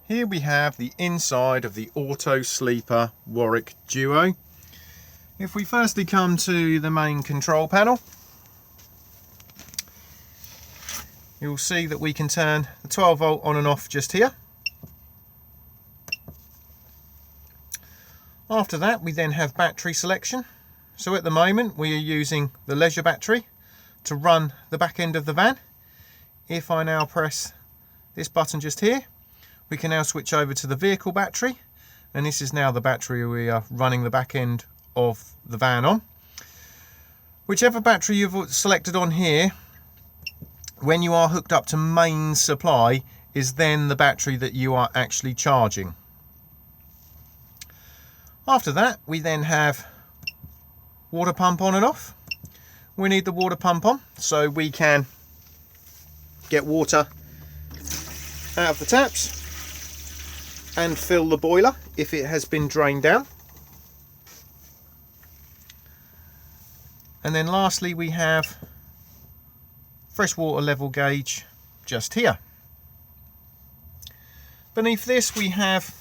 Here we have the inside of the Auto-Sleeper Warwick Duo. If we firstly come to the main control panel, you'll see that we can turn the 12 volt on and off just here. After that, we then have battery selection. So at the moment we are using the leisure battery to run the back end of the van. If I now press this button just here, we can now switch over to the vehicle battery, and this is now the battery we are running the back end of the van on. Whichever battery you've selected on here, when you are hooked up to main supply, is then the battery that you are actually charging. After that, we then have water pump on and off. We need the water pump on so we can get water out of the taps and fill the boiler if it has been drained down. And then lastly, we have freshwater level gauge just here. Beneath this we have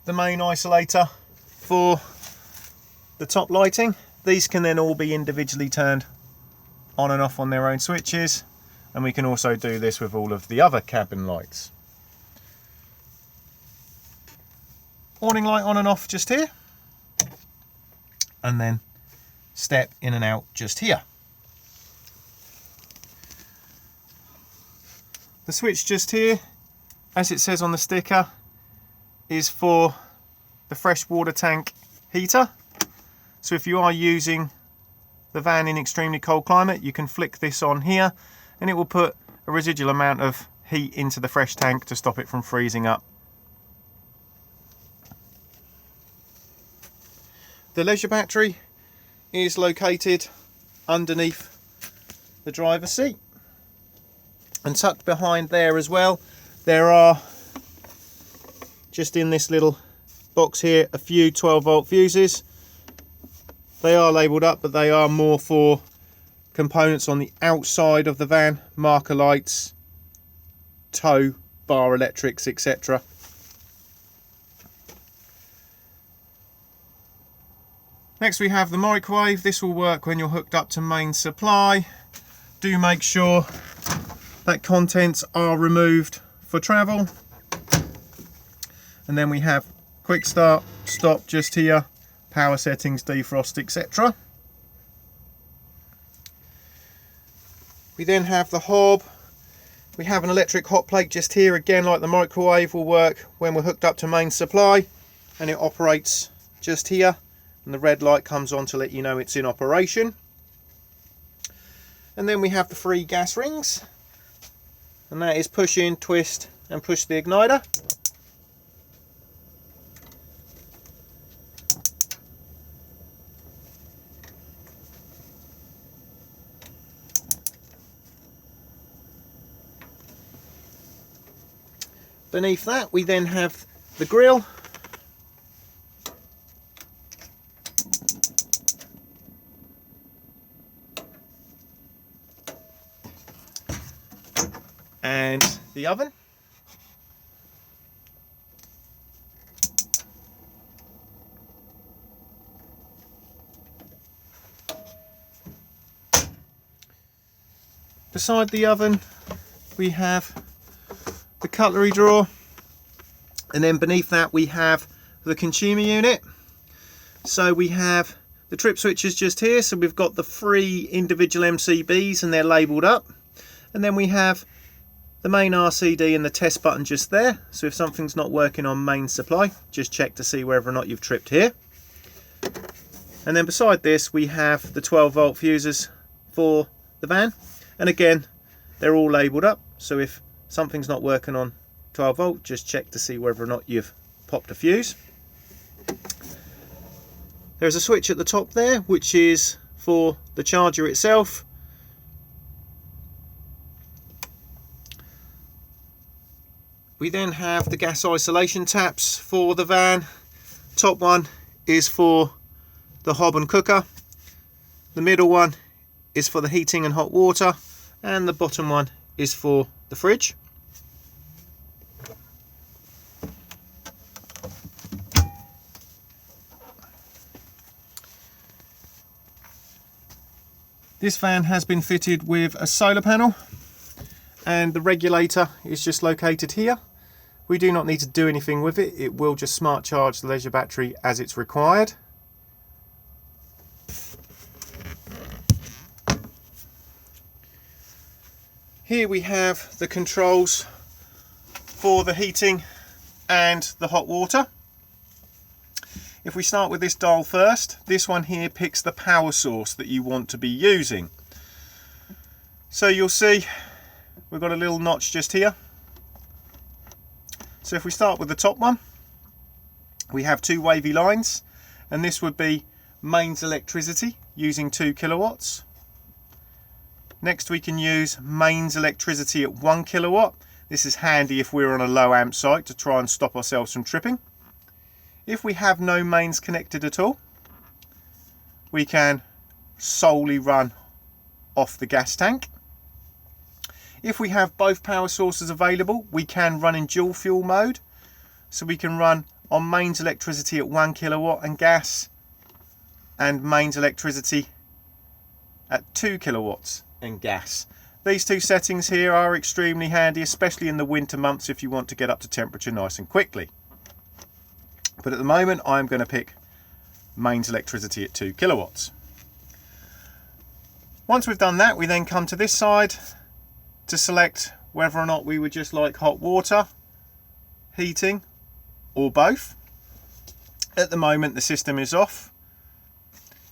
the main isolator for the top lighting. These can then all be individually turned on and off on their own switches, and we can also do this with all of the other cabin lights. Warning light on and off just here, and then step in and out just here. The switch just here, as it says on the sticker, is for the freshwater tank heater. So if you are using the van in extremely cold climate, you can flick this on here and it will put a residual amount of heat into the fresh tank to stop it from freezing up. The leisure battery is located underneath the driver's seat, and tucked behind there as well, there are, just in this little box here, a few 12 volt fuses. They are labelled up, but they are more for components on the outside of the van, marker lights, tow bar electrics, etc. Next we have the microwave. This will work when you're hooked up to main supply. Do make sure that contents are removed for travel. And then we have quick start, stop just here, power settings, defrost, etc. We then have the hob. We have an electric hot plate just here, again like the microwave, will work when we're hooked up to main supply, and it operates just here, and the red light comes on to let you know it's in operation. And then we have the 3 gas rings, and that is push in, twist and push the igniter. Beneath that we then have the grill. And the oven. Beside the oven we have the cutlery drawer, and then beneath that we have the consumer unit. So we have the trip switches just here, so we've got the 3 individual MCBs and they're labelled up, and then we have the main RCD and the test button just there, so if something's not working on main supply, just check to see whether or not you've tripped here. And then beside this we have the 12 volt fuses for the van, and again they're all labelled up, so if something's not working on 12 volt, just check to see whether or not you've popped a fuse. There's a switch at the top there which is for the charger itself. We then have the gas isolation taps for the van. Top one is for the hob and cooker, the middle one is for the heating and hot water, and the bottom one is for the fridge. This fan has been fitted with a solar panel, and the regulator is just located here. We do not need to do anything with it. It will just smart charge the leisure battery as it's required. Here we have the controls for the heating and the hot water. If we start with this dial first, this one here picks the power source that you want to be using. So you'll see we've got a little notch just here. So if we start with the top one, we have two wavy lines, and this would be mains electricity using 2 kilowatts. Next we can use mains electricity at 1 kilowatt. This is handy if we're on a low amp site to try and stop ourselves from tripping. If we have no mains connected at all, we can solely run off the gas tank. If we have both power sources available, we can run in dual fuel mode. So we can run on mains electricity at 1 kilowatt and gas, and mains electricity at 2 kilowatts and gas. These two settings here are extremely handy, especially in the winter months if you want to get up to temperature nice and quickly. But at the moment I'm going to pick mains electricity at 2 kilowatts. Once we've done that, we then come to this side to select whether or not we would just like hot water, heating, or both. At the moment the system is off.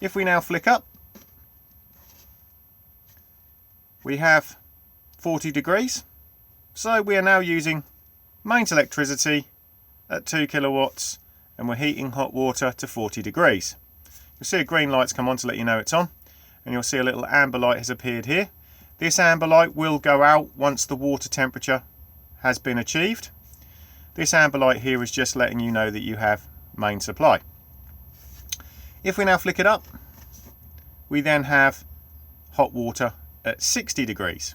If we now flick up, we have 40 degrees. So we are now using mains electricity at 2 kilowatts, and we're heating hot water to 40 degrees. You'll see a green light's come on to let you know it's on, and you'll see a little amber light has appeared here. This amber light will go out once the water temperature has been achieved. This amber light here is just letting you know that you have main supply. If we now flick it up, we then have hot water at 60 degrees.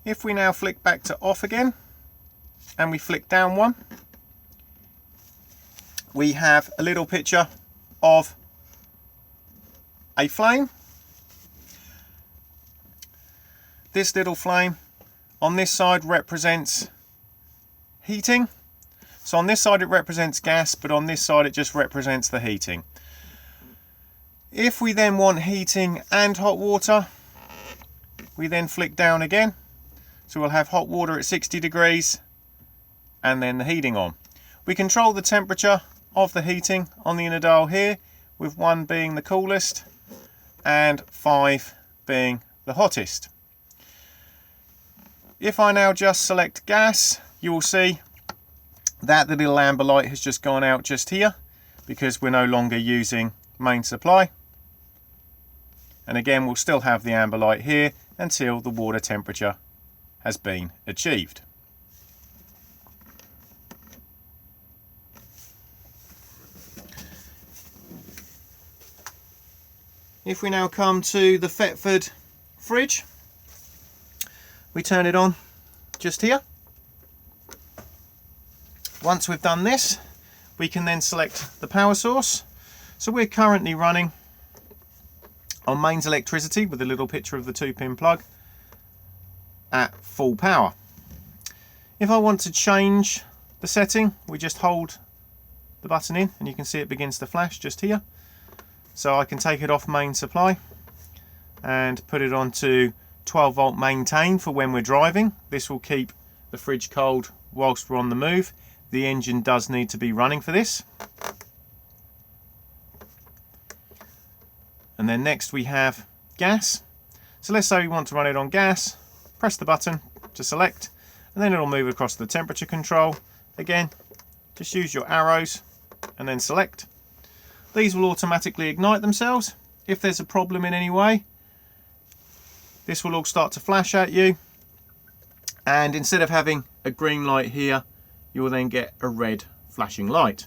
If we now flick back to off again, and we flick down one, we have a little picture of a flame. This little flame on this side represents heating. So on this side it represents gas, but on this side it just represents the heating. If we then want heating and hot water, we then flick down again. So we'll have hot water at 60 degrees and then the heating on. We control the temperature of the heating on the inner dial here, with 1 being the coolest and 5 being the hottest. If I now just select gas, you will see that the little amber light has just gone out just here because we're no longer using main supply. And again, we'll still have the amber light here until the water temperature has been achieved. If we now come to the Thetford fridge, we turn it on just here. Once we've done this, we can then select the power source. So we're currently running on mains electricity with a little picture of the 2-pin plug at full power. If I want to change the setting, we just hold the button in and you can see it begins to flash just here. So I can take it off main supply and put it onto 12 volt maintain for when we're driving. This will keep the fridge cold whilst we're on the move. The engine does need to be running for this. And then next we have gas. So let's say we want to run it on gas, press the button to select, and then it'll move across the temperature control. Again, just use your arrows and then select. These will automatically ignite themselves. If there's a problem in any way, this will all start to flash at you. And instead of having a green light here, you will then get a red flashing light.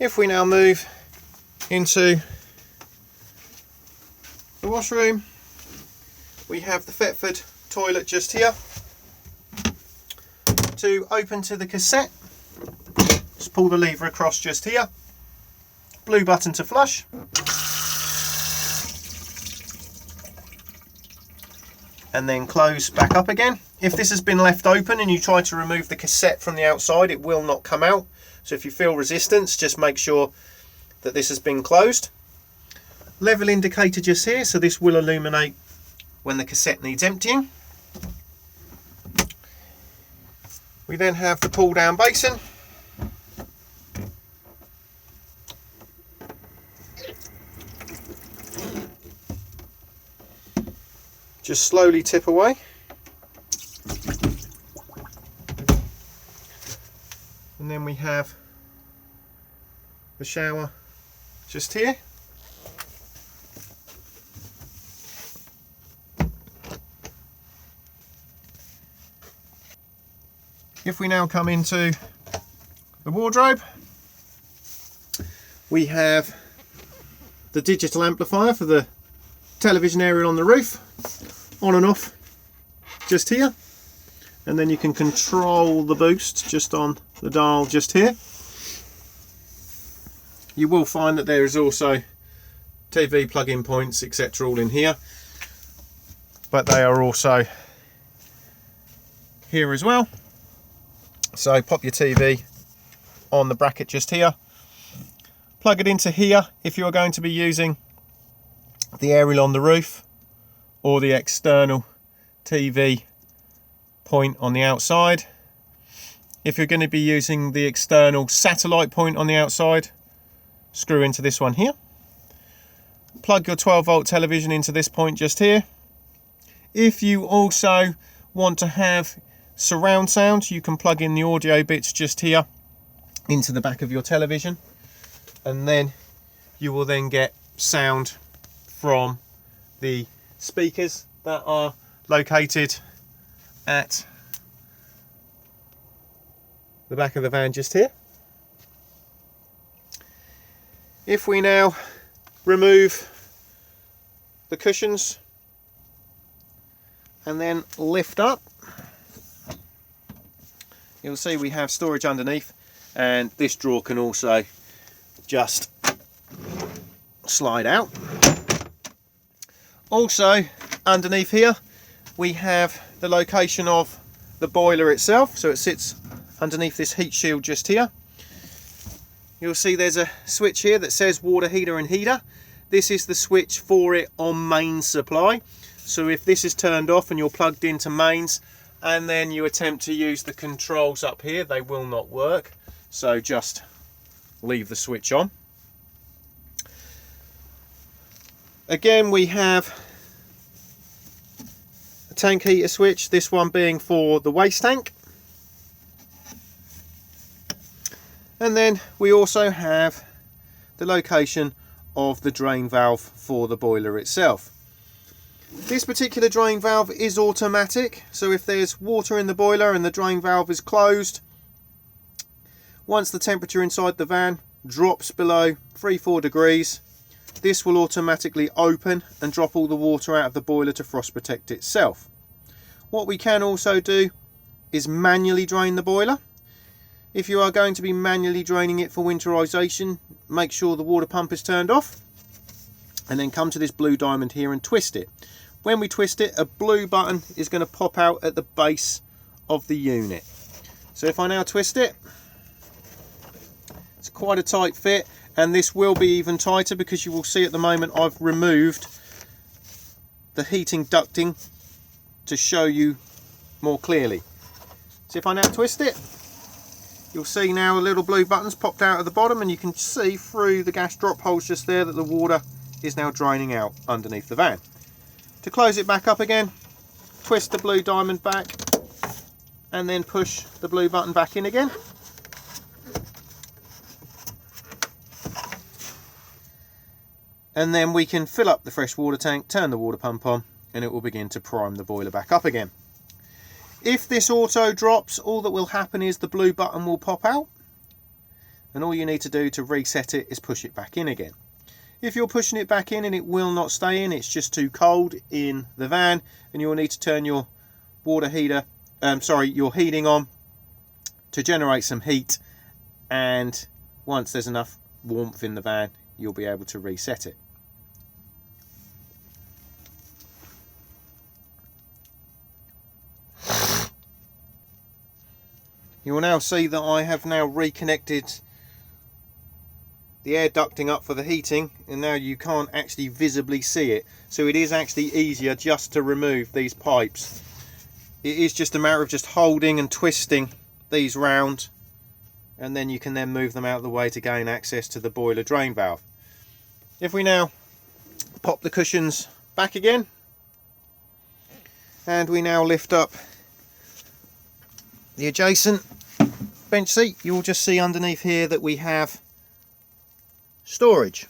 If we now move into the washroom, we have the Thetford toilet just here. To open to the cassette, just pull the lever across just here. Blue button to flush. And then close back up again. If this has been left open and you try to remove the cassette from the outside, it will not come out. So if you feel resistance, just make sure that this has been closed. Level indicator just here, so this will illuminate when the cassette needs emptying. We then have the pull down basin. Just slowly tip away. And then we have the shower just here. If we now come into the wardrobe, we have the digital amplifier for the television aerial on the roof, on and off just here, and then you can control the boost just on the dial just here. You will find that there is also TV plug-in points, etc., all in here, but they are also here as well. So pop your TV on the bracket just here, plug it into here if you are going to be using the aerial on the roof, or the external TV point on the outside. If you're going to be using the external satellite point on the outside, screw into this one here. Plug your 12-volt television into this point just here. If you also want to have surround sound, you can plug in the audio bits just here into the back of your television, and then you will then get sound from the speakers that are located at the back of the van just here. If we now remove the cushions and then lift up, you'll see we have storage underneath, and this drawer can also just slide out. Also underneath here we have the location of the boiler itself, so it sits underneath this heat shield just here. You'll see there's a switch here that says water heater and heater. This is the switch for it on main supply, so if this is turned off and you're plugged into mains and then you attempt to use the controls up here, they will not work, so just leave the switch on. Again, we have a tank heater switch, this one being for the waste tank. And then we also have the location of the drain valve for the boiler itself. This particular drain valve is automatic, so if there's water in the boiler and the drain valve is closed, once the temperature inside the van drops below 3-4 degrees, this will automatically open and drop all the water out of the boiler to frost protect itself. What we can also do is manually drain the boiler. If you are going to be manually draining it for winterization, make sure the water pump is turned off, and then come to this blue diamond here and twist it. When we twist it, a blue button is going to pop out at the base of the unit. So if I now twist it, it's quite a tight fit, and this will be even tighter because you will see at the moment I've removed the heating ducting to show you more clearly. So if I now twist it, you'll see now a little blue button's popped out at the bottom, and you can see through the gas drop holes just there that the water is now draining out underneath the van. To close it back up again, twist the blue diamond back and then push the blue button back in again. And then we can fill up the fresh water tank, turn the water pump on, and it will begin to prime the boiler back up again. If this auto drops, all that will happen is the blue button will pop out. and all you need to do to reset it is push it back in again. If you're pushing it back in and it will not stay in, it's just too cold in the van, and you'll need to turn your water heater, your heating on to generate some heat, and once there's enough warmth in the van, you'll be able to reset it. You will now see that I have now reconnected the air ducting up for the heating, and now you can't actually visibly see it, so it is actually easier just to remove these pipes. It is just a matter of just holding and twisting these round, and then you can then move them out of the way to gain access to the boiler drain valve. If we now pop the cushions back again, and we now lift up the adjacent bench seat, you will just see underneath here that we have storage.